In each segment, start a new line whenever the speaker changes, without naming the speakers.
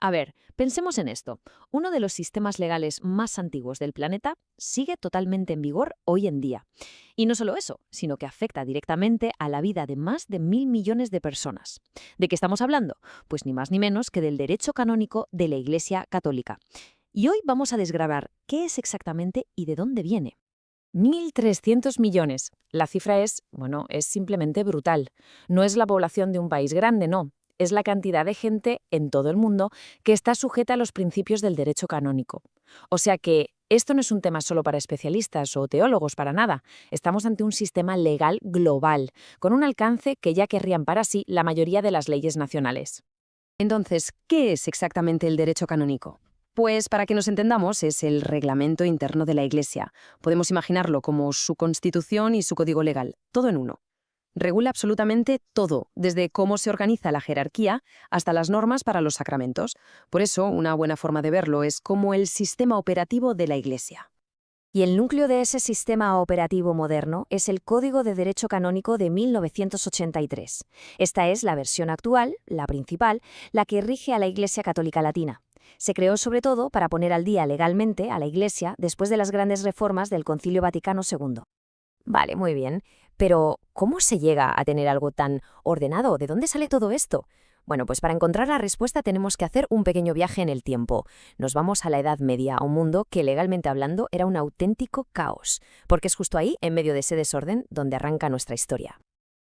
A ver, pensemos en esto. Uno de los sistemas legales más antiguos del planeta sigue totalmente en vigor hoy en día. Y no solo eso, sino que afecta directamente a la vida de más de 1.000 millones de personas. ¿De qué estamos hablando? Pues ni más ni menos que del derecho canónico de la Iglesia Católica. Y hoy vamos a desgravar qué es exactamente y de dónde viene. 1.300 millones. La cifra es, bueno, es simplemente brutal. No es la población de un país grande, no. Es la cantidad de gente en todo el mundo que está sujeta a los principios del derecho canónico. O sea que esto no es un tema solo para especialistas o teólogos, para nada. Estamos ante un sistema legal global, con un alcance que ya querrían para sí la mayoría de las leyes nacionales.
Entonces, ¿qué es exactamente el derecho canónico? Pues, para que nos entendamos, es el reglamento interno de la Iglesia. Podemos imaginarlo como su constitución y su código legal, todo en uno. Regula absolutamente todo, desde cómo se organiza la jerarquía hasta las normas para los sacramentos. Por eso, una buena forma de verlo es como el sistema operativo de la Iglesia.
Y el núcleo de ese sistema operativo moderno es el Código de Derecho Canónico de 1983. Esta es la versión actual, la principal, la que rige a la Iglesia Católica Latina. Se creó sobre todo para poner al día legalmente a la Iglesia después de las grandes reformas del Concilio Vaticano II. Vale, muy bien. Pero, ¿cómo se llega a tener algo tan ordenado? ¿De dónde sale todo esto? Bueno, pues para encontrar la respuesta tenemos que hacer un pequeño viaje en el tiempo. Nos vamos a la Edad Media, a un mundo que legalmente hablando era un auténtico caos, porque es justo ahí, en medio de ese desorden, donde arranca nuestra historia.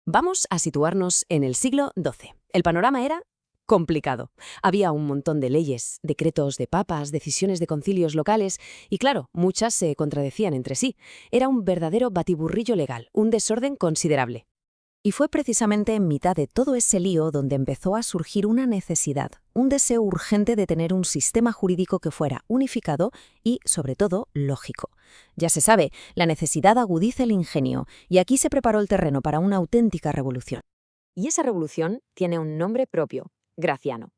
Vamos a situarnos en el siglo XII. El panorama era complicado. Había un montón de leyes, decretos de papas, decisiones de concilios locales y, claro, muchas se contradecían entre sí. Era un verdadero batiburrillo legal, un desorden considerable. Y fue precisamente en mitad de todo ese lío donde empezó a surgir una necesidad, un deseo urgente de tener un sistema jurídico que fuera unificado y, sobre todo, lógico. Ya se sabe, la necesidad agudiza el ingenio, y aquí se preparó el terreno para una auténtica revolución.
Y esa revolución tiene un nombre propio: Graciano.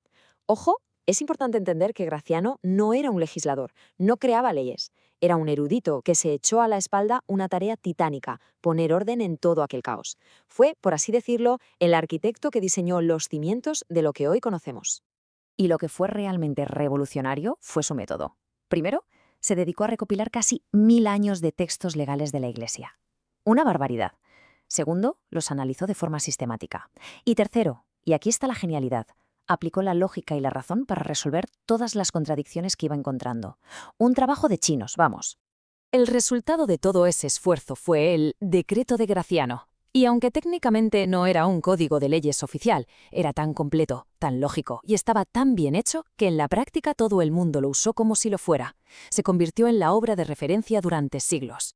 Ojo, es importante entender que Graciano no era un legislador, no creaba leyes. Era un erudito que se echó a la espalda una tarea titánica: poner orden en todo aquel caos. Fue, por así decirlo, el arquitecto que diseñó los cimientos de lo que hoy conocemos. Y lo que fue realmente revolucionario fue su método. Primero, se dedicó a recopilar casi 1.000 años de textos legales de la Iglesia. Una barbaridad. Segundo, los analizó de forma sistemática. Y tercero, y aquí está la genialidad, aplicó la lógica y la razón para resolver todas las contradicciones que iba encontrando. Un trabajo de chinos, vamos.
El resultado de todo ese esfuerzo fue el Decreto de Graciano. Y aunque técnicamente no era un código de leyes oficial, era tan completo, tan lógico y estaba tan bien hecho que en la práctica todo el mundo lo usó como si lo fuera. Se convirtió en la obra de referencia durante siglos.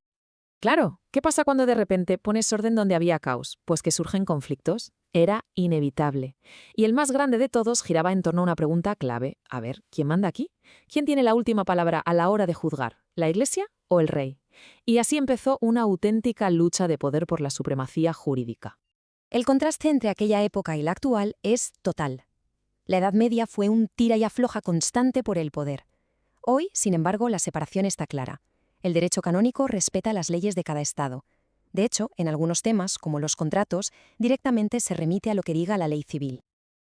Claro, ¿qué pasa cuando de repente pones orden donde había caos? Pues que surgen conflictos. Era inevitable. Y el más grande de todos giraba en torno a una pregunta clave. A ver, ¿quién manda aquí? ¿Quién tiene la última palabra a la hora de juzgar? ¿La Iglesia o el rey? Y así empezó una auténtica lucha de poder por la supremacía jurídica.
El contraste entre aquella época y la actual es total. La Edad Media fue un tira y afloja constante por el poder. Hoy, sin embargo, la separación está clara. El derecho canónico respeta las leyes de cada Estado. De hecho, en algunos temas, como los contratos, directamente se remite a lo que diga la ley civil.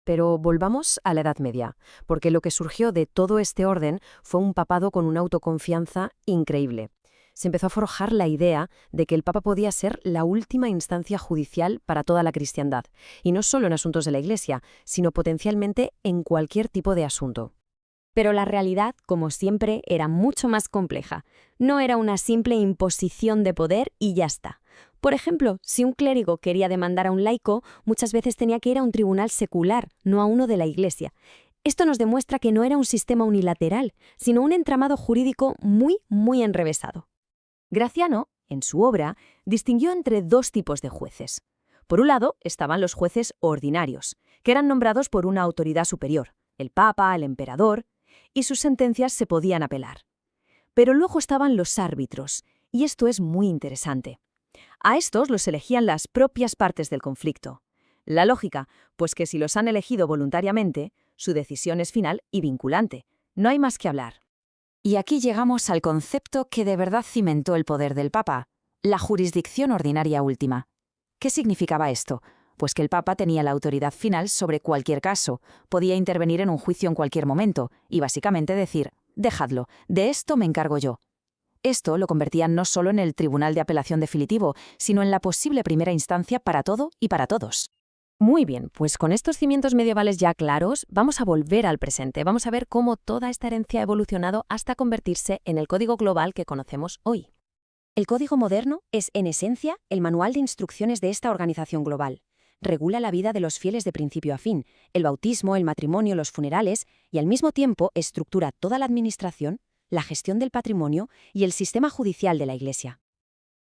Pero volvamos a la Edad Media, porque lo que surgió de todo este orden fue un papado con una autoconfianza increíble. Se empezó a forjar la idea de que el Papa podía ser la última instancia judicial para toda la cristiandad, y no solo en asuntos de la Iglesia, sino potencialmente en cualquier tipo de asunto. Pero la realidad, como siempre, era mucho más compleja. No era una simple imposición de poder y ya está. Por ejemplo, si un clérigo quería demandar a un laico, muchas veces tenía que ir a un tribunal secular, no a uno de la Iglesia. Esto nos demuestra que no era un sistema unilateral, sino un entramado jurídico muy enrevesado. Graciano, en su obra, distinguió entre dos tipos de jueces. Por un lado, estaban los jueces ordinarios, que eran nombrados por una autoridad superior, el Papa, el emperador, y sus sentencias se podían apelar. Pero luego estaban los árbitros, y esto es muy interesante. A estos los elegían las propias partes del conflicto. La lógica, pues que si los han elegido voluntariamente, su decisión es final y vinculante. No hay más que hablar.
Y aquí llegamos al concepto que de verdad cimentó el poder del Papa, la jurisdicción ordinaria última. ¿Qué significaba esto?
Pues que el Papa tenía la autoridad final sobre cualquier caso, podía intervenir en un juicio en cualquier momento y básicamente decir, dejadlo, de esto me encargo yo. Esto lo convertía no solo en el tribunal de apelación definitivo, sino en la posible primera instancia para todo y para todos.
Muy bien, pues con estos cimientos medievales ya claros, vamos a volver al presente. Vamos a ver cómo toda esta herencia ha evolucionado hasta convertirse en el código global que conocemos hoy.
El código moderno es, en esencia, el manual de instrucciones de esta organización global. Regula la vida de los fieles de principio a fin, el bautismo, el matrimonio, los funerales, y al mismo tiempo estructura toda la administración, la gestión del patrimonio y el sistema judicial de la Iglesia.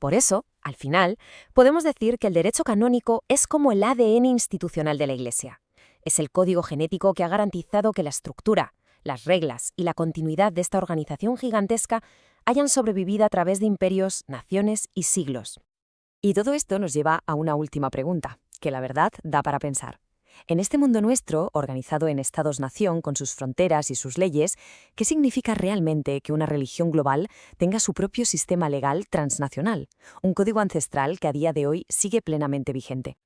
Por eso, al final, podemos decir que el derecho canónico es como el ADN institucional de la Iglesia. Es el código genético que ha garantizado que la estructura, las reglas y la continuidad de esta organización gigantesca hayan sobrevivido a través de imperios, naciones y siglos. Y todo esto nos lleva a una última pregunta, que la verdad da para pensar. En este mundo nuestro, organizado en estados-nación con sus fronteras y sus leyes, ¿qué significa realmente que una religión global tenga su propio sistema legal transnacional, un código ancestral que a día de hoy sigue plenamente vigente?